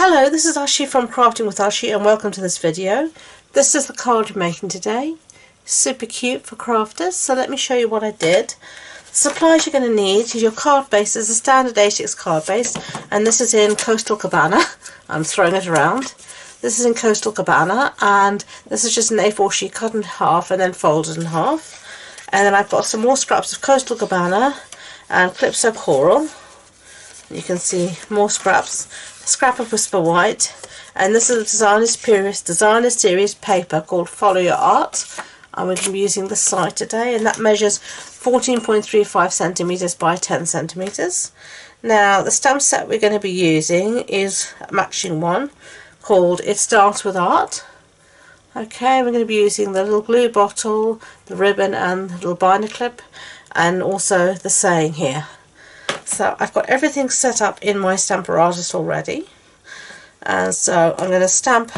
Hello, this is Ashi from Crafting with Ashi and welcome to this video. This is the card we're making today. Super cute for crafters. So let me show you what I did. The supplies you're going to need is your card base. It's a standard A6 card base and this is in Coastal Cabana. I'm throwing it around. This is in Coastal Cabana and this is just an A4 sheet cut in half and then folded in half. And then I've got some more scraps of Coastal Cabana and Calypso Coral. You can see more scraps. Scrap of Whisper White, and this is a designer series paper called Follow Your Art. I'm going to be using this side today, and that measures 14.35 centimeters by 10 centimeters. Now the stamp set we're going to be using is a matching one called It Starts With Art. Okay, we're going to be using the little glue bottle, the ribbon and the little binder clip, and also the saying here. So I've got everything set up in my Stamper Artist already, and so I'm going to stamp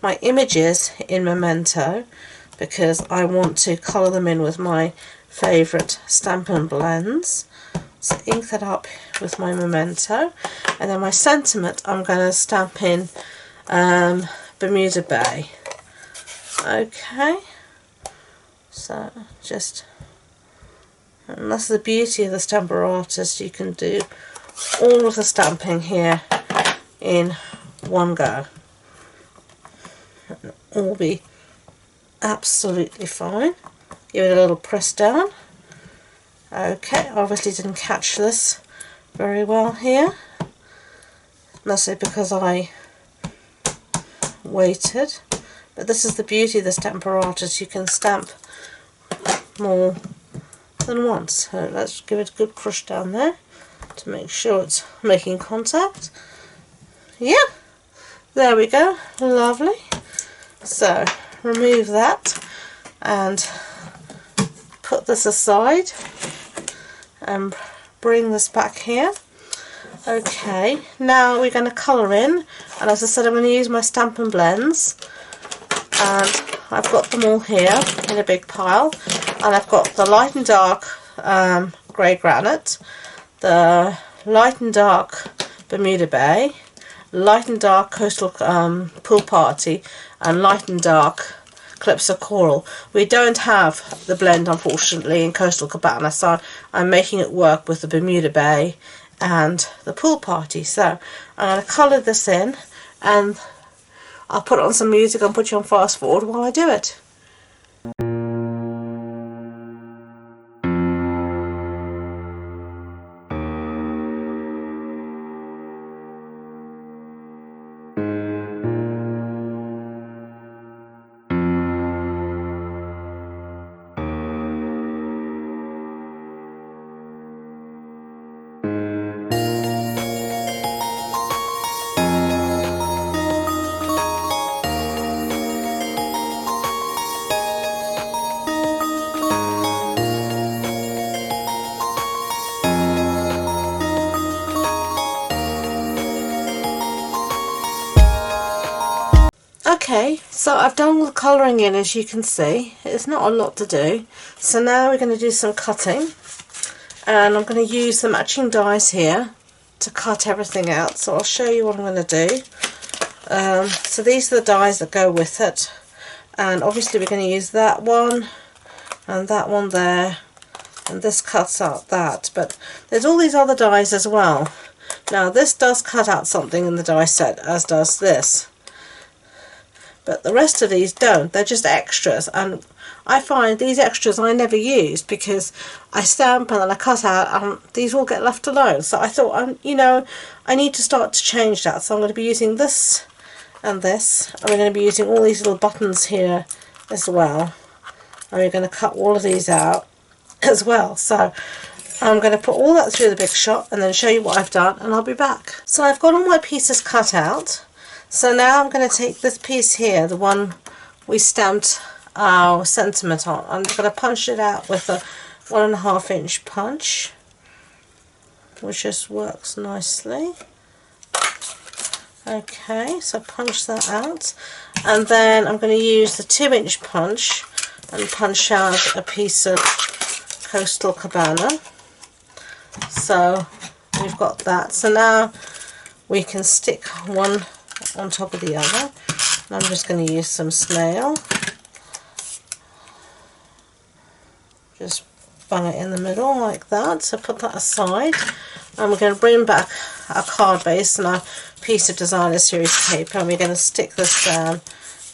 my images in Memento because I want to colour them in with my favourite Stampin' blends. So ink that up with my Memento, and then my sentiment I'm going to stamp in Bermuda Bay. Okay, so and that's the beauty of the Stamper Artist. You can do all of the stamping here in one go. It'll all be absolutely fine. Give it a little press down. Okay, obviously didn't catch this very well here. Mostly because I waited. But this is the beauty of the Stamper Artist. You can stamp more than once. So let's give it a good crush down there to make sure it's making contact. Yeah, there we go, lovely. So remove that and put this aside and bring this back here. Okay, now we're going to colour in, and as I said I'm going to use my Stampin' blends, and I've got them all here in a big pile. And I've got the light and dark grey granite, the light and dark Bermuda Bay, light and dark Coastal Pool Party, and light and dark Calypso Coral. We don't have the blend unfortunately in Coastal Cabana, so I'm making it work with the Bermuda Bay and the Pool Party. So I'm going to colour this in, and I'll put on some music and put you on fast forward while I do it. Okay, so I've done all the colouring in, as you can see. It's not a lot to do. So now we're going to do some cutting, and I'm going to use the matching dies here to cut everything out. So I'll show you what I'm going to do. So these are the dies that go with it, and obviously we're going to use that one and that one there, and this cuts out that, but there's all these other dies as well. Now this does cut out something in the die set, as does this. But the rest of these don't. They're just extras, and I find these extras I never use because I stamp and then I cut out and these all get left alone. So I thought, you know, I need to start to change that. So I'm going to be using this and this, and we're going to be using all these little buttons here as well, and we're going to cut all of these out as well. So I'm going to put all that through the Big Shot and then show you what I've done, and I'll be back. So I've got all my pieces cut out. So now I'm going to take this piece here, the one we stamped our sentiment on. I'm going to punch it out with a 1.5 inch punch, which just works nicely. Okay, so punch that out, and then I'm going to use the 2-inch punch and punch out a piece of Coastal Cabana. So we've got that. So now we can stick one on top of the other. And I'm just going to use some snail. Just bung it in the middle like that. So put that aside. And we're going to bring back our card base and our piece of designer series paper, and we're going to stick this down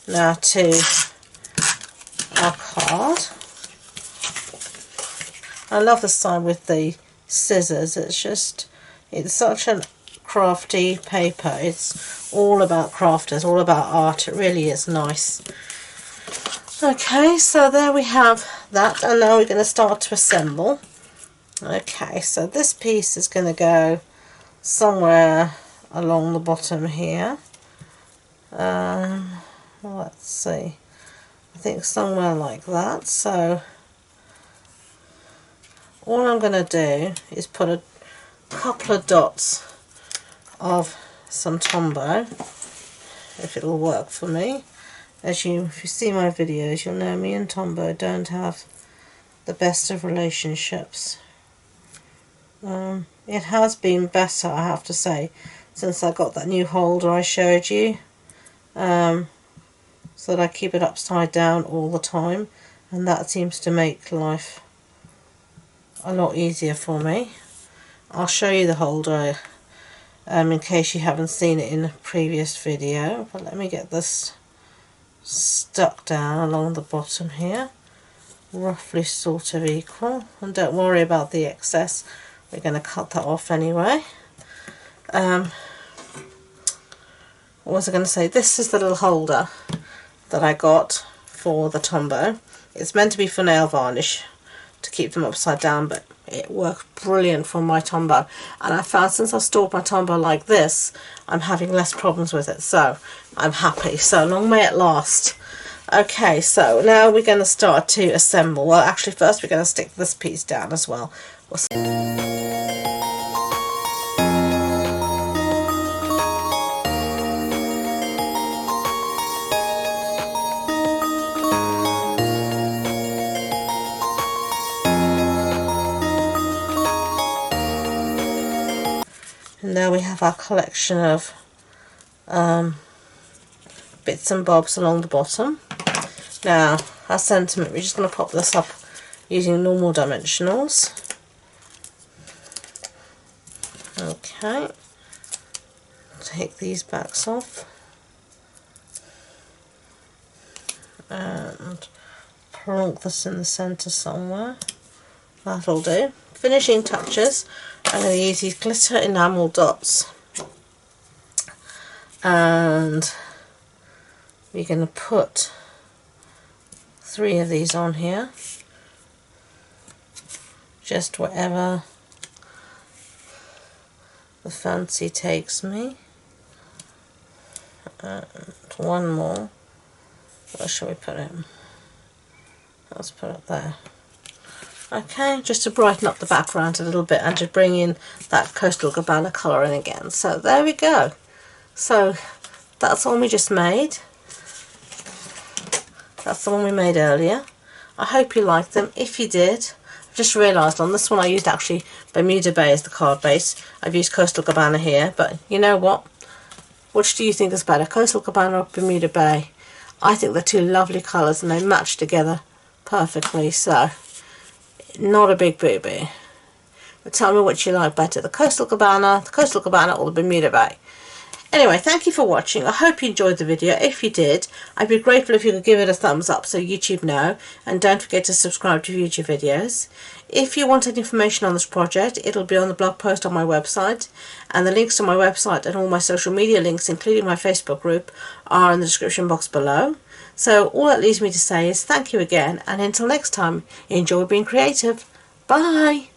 now to our card. I love the side with the scissors. It's such a crafty paper. It's all about crafters, all about art. It really is nice. Okay, so there we have that, and now we're going to start to assemble. Okay, so this piece is going to go somewhere along the bottom here. Let's see, I think somewhere like that. So all I'm going to do is put a couple of dots of some Tombow, if it'll work for me. If you see my videos, you'll know me and Tombow don't have the best of relationships. It has been better, I have to say, since I got that new holder I showed you, so that I keep it upside down all the time, and that seems to make life a lot easier for me. I'll show you the holder in case you haven't seen it in a previous video, but let me get this stuck down along the bottom here, roughly sort of equal, and don't worry about the excess. We're going to cut that off anyway. What was I going to say? This is the little holder that I got for the Tombow. It's meant to be for nail varnish to keep them upside down, but it worked brilliant for my Tombow. And I found since I stored my Tombow like this, I'm having less problems with it, so I'm happy. So long may it last. Okay, so now we're going to start to assemble. Well, actually first we're going to stick this piece down as well. And now we have our collection of bits and bobs along the bottom. Now, our sentiment, we're just going to pop this up using normal dimensionals. Okay, take these backs off and plonk this in the centre somewhere. That'll do. Finishing touches, I'm going to use these glitter enamel dots, and we're going to put 3 of these on here, just wherever the fancy takes me. And one more. Where shall we put it? Let's put it there. Okay, just to brighten up the background a little bit and to bring in that Coastal Cabana colour in again. So there we go. So that's one we just made. That's the one we made earlier. I hope you liked them. If you did, I've just realised on this one I used actually Bermuda Bay as the card base. I've used Coastal Cabana here, but you know what? Which do you think is better, Coastal Cabana or Bermuda Bay? I think they're two lovely colours and they match together perfectly, so not a big boo-boo. But tell me which you like better, the Coastal Cabana or the Bermuda Bay. Anyway, thank you for watching. I hope you enjoyed the video. If you did, I'd be grateful if you could give it a thumbs up so YouTube know, and don't forget to subscribe to future videos. If you want any information on this project, it'll be on the blog post on my website, and the links to my website and all my social media links, including my Facebook group, are in the description box below. So all that leaves me to say is thank you again, and until next time, enjoy being creative. Bye!